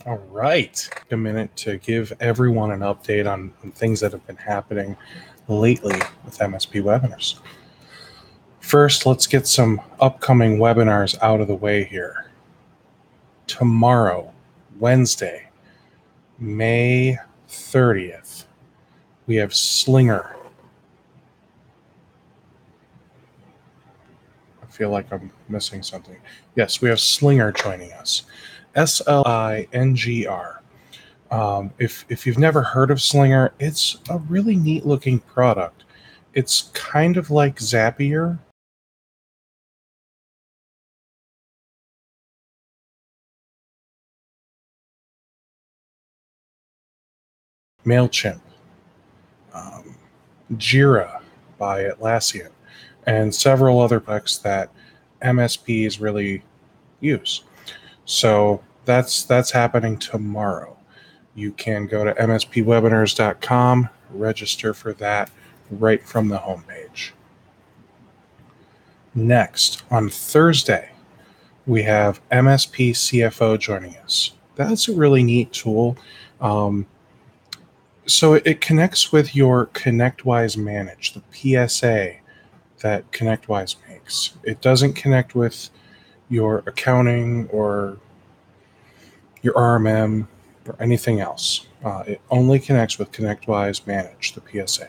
All right. Take a minute to give everyone an update on things that have been happening lately with MSP webinars. First, let's get some upcoming webinars out of the way here. Tomorrow, Wednesday, May 30th, we have Slinger. I feel like I'm missing something. Yes, we have Slinger joining us. Slingr. If you've never heard of Slinger, it's a really neat looking product. It's kind of like Zapier. MailChimp, um, Jira by Atlassian, and several other products that MSPs really use. So that's happening tomorrow. You can go to mspwebinars.com, register for that right from the homepage. Next, on Thursday, we have MSP CFO joining us. That's a really neat tool. So it connects with your ConnectWise Manage, the PSA that ConnectWise makes. It doesn't connect with your accounting or your RMM or anything else. It only connects with ConnectWise Manage, the PSA.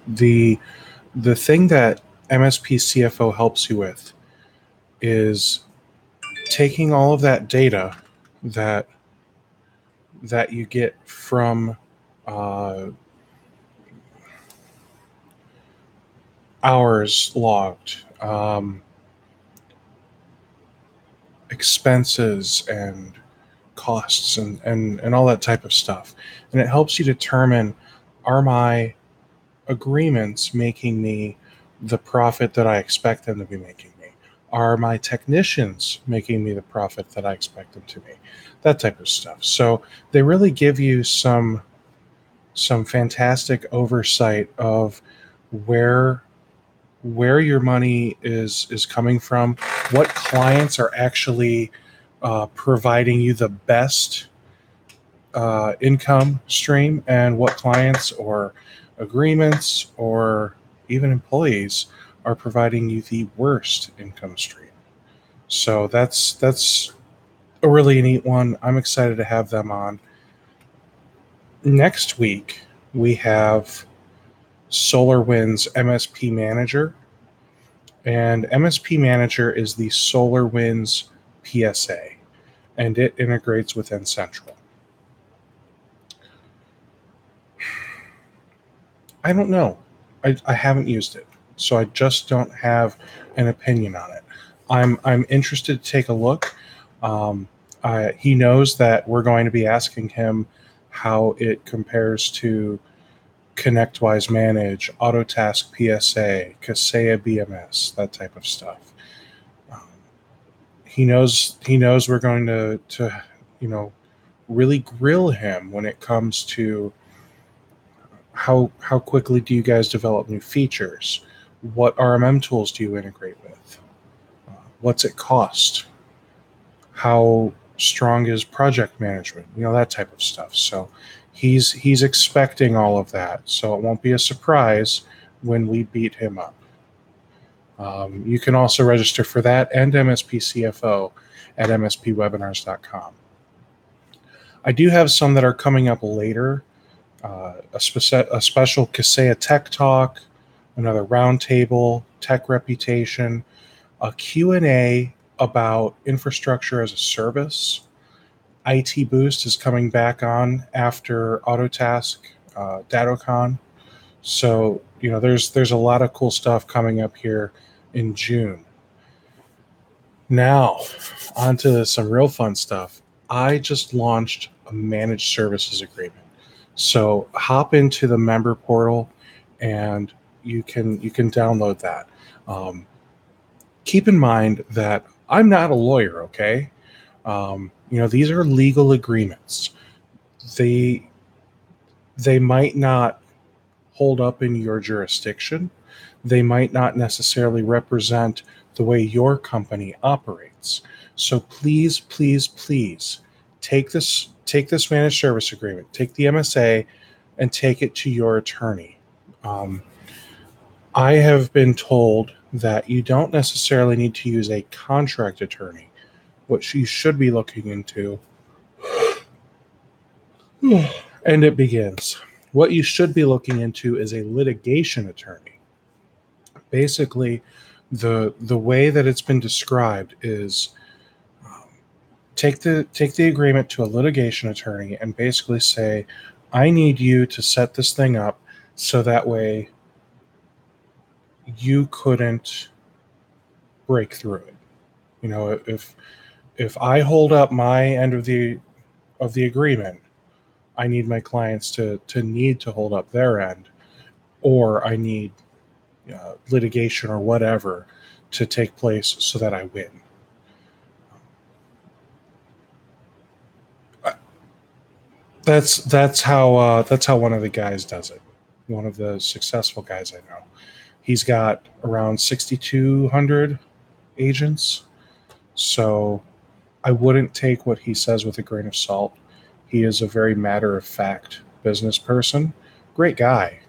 The thing that MSP CFO helps you with is taking all of that data that you get from hours logged, expenses and costs and all that type of stuff. And it helps you determine, are my agreements making me the profit that I expect them to be making me? Are my technicians making me the profit that I expect them to be? That type of stuff. So they really give you some fantastic oversight of where your money is coming from, what clients are actually providing you the best income stream, and what clients or agreements or even employees are providing you the worst income stream. So that's a really neat one. I'm excited to have them on. Next week, we have SolarWinds MSP Manager. And MSP Manager is the SolarWinds PSA, and it integrates with N-Central. I don't know. I haven't used it, so I just don't have an opinion on it. I'm interested to take a look. He knows that we're going to be asking him how it compares to ConnectWise Manage, Autotask PSA, Kaseya BMS, that type of stuff. He knows we're going to really grill him when it comes to how quickly do you guys develop new features? What RMM tools do you integrate with? What's it cost? How strong is project management? That type of stuff. So he's expecting all of that. So it won't be a surprise when we beat him up. You can also register for that and MSP CFO at mspwebinars.com. I do have some that are coming up later. A special Kaseya Tech Talk, another roundtable, tech reputation, a Q&A about infrastructure as a service. IT Boost is coming back on after Autotask, DattoCon. So, there's a lot of cool stuff coming up here in June. Now, on to some real fun stuff. I just launched a managed services agreement. So hop into the member portal and you can download that. Keep in mind that I'm not a lawyer, okay? These are legal agreements. They might not hold up in your jurisdiction. They might not necessarily represent the way your company operates. So please, please, please take this managed service agreement, take the MSA, and take it to your attorney. I have been told that you don't necessarily need to use a contract attorney. What you should be looking into, and it begins. What you should be looking into is a litigation attorney. Basically, the way that it's been described is take the agreement to a litigation attorney and basically say, I need you to set this thing up so that way you couldn't break through it. You know, if I hold up my end of the agreement, I need my clients to need to hold up their end, or I need litigation or whatever to take place so that I win. That's how one of the guys does it. One of the successful guys I know. He's got around 6,200 agents. So I wouldn't take what he says with a grain of salt. He is a very matter-of-fact business person. Great guy.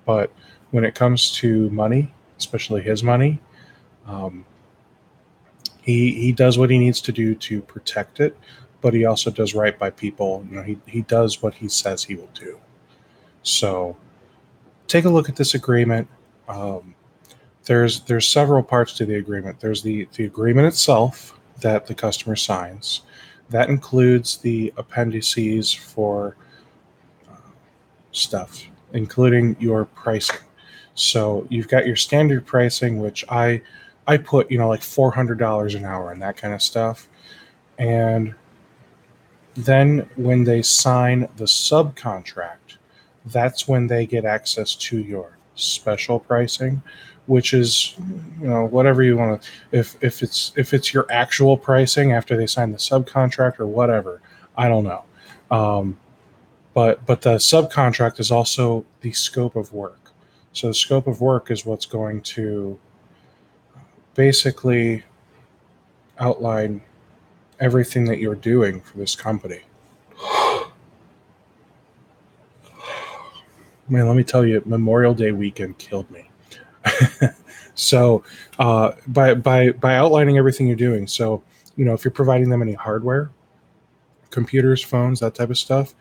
But when it comes to money, especially his money, he does what he needs to do to protect it, but he also does right by people. You know, he does what he says he will do. So take a look at this agreement. There's several parts to the agreement. There's the agreement itself that the customer signs. That includes the appendices for stuff, including your pricing. So you've got your standard pricing, which I put, like $400 an hour and that kind of stuff. And then when they sign the subcontract, that's when they get access to your special pricing, which is, whatever you want to, if it's your actual pricing after they sign the subcontract or whatever, I don't know. But the subcontract is also the scope of work. So the scope of work is what's going to basically outline everything that you're doing for this company. Man, let me tell you, Memorial Day weekend killed me. So by outlining everything you're doing, so if you're providing them any hardware, computers, phones, that type of stuff,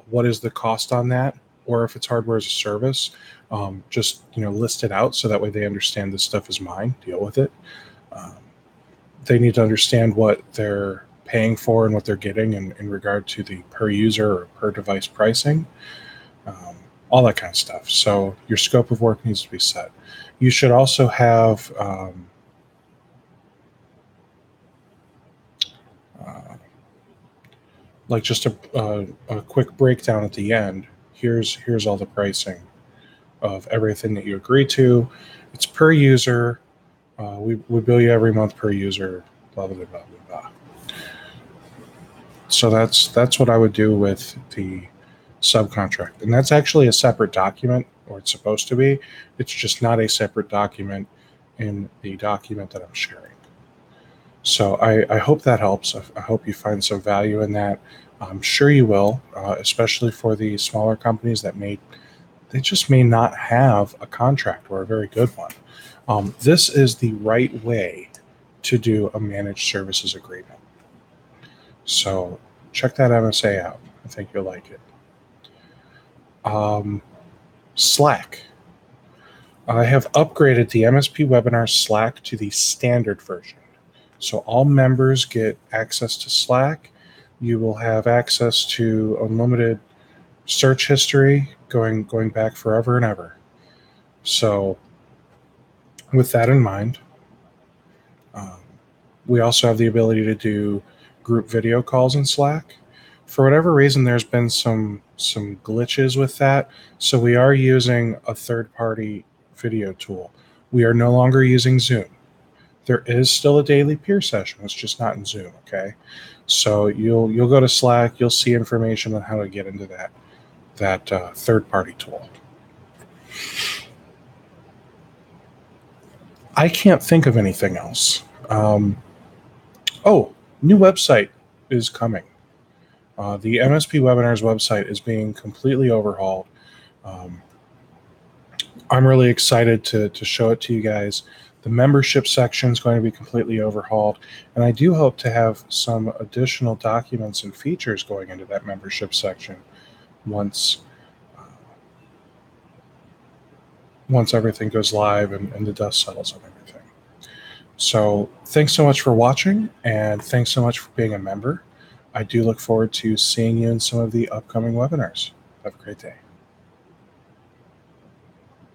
what is the cost on that? Or if it's hardware as a service, just list it out so that way they understand this stuff is mine, deal with it. They need to understand what they're paying for and what they're getting in regard to the per user or per device pricing, all that kind of stuff. So your scope of work needs to be set. You should also have like just a quick breakdown at the end. Here's all the pricing of everything that you agree to. It's per user. We bill you every month per user. Blah blah blah blah blah. So that's what I would do with the subcontract, and that's actually a separate document, or it's supposed to be. It's just not a separate document in the document that I'm sharing. So I hope that helps. I hope you find some value in that. I'm sure you will, especially for the smaller companies that they just may not have a contract or a very good one. This is the right way to do a managed services agreement. So check that MSA out. I think you'll like it. Slack. I have upgraded the MSP Webinar Slack to the standard version. So all members get access to Slack. You will have access to unlimited search history going back forever and ever. So with that in mind, we also have the ability to do group video calls in Slack. For whatever reason, there's been some glitches with that. So we are using a third-party video tool. We are no longer using Zoom. There is still a daily peer session. It's just not in Zoom, okay? So you'll go to Slack. You'll see information on how to get into that third-party tool. I can't think of anything else. New website is coming. The MSP Webinars website is being completely overhauled. I'm really excited to show it to you guys. The membership section is going to be completely overhauled, and I do hope to have some additional documents and features going into that membership section once everything goes live and the dust settles on everything. So thanks so much for watching, and thanks so much for being a member. I do look forward to seeing you in some of the upcoming webinars. Have a great day.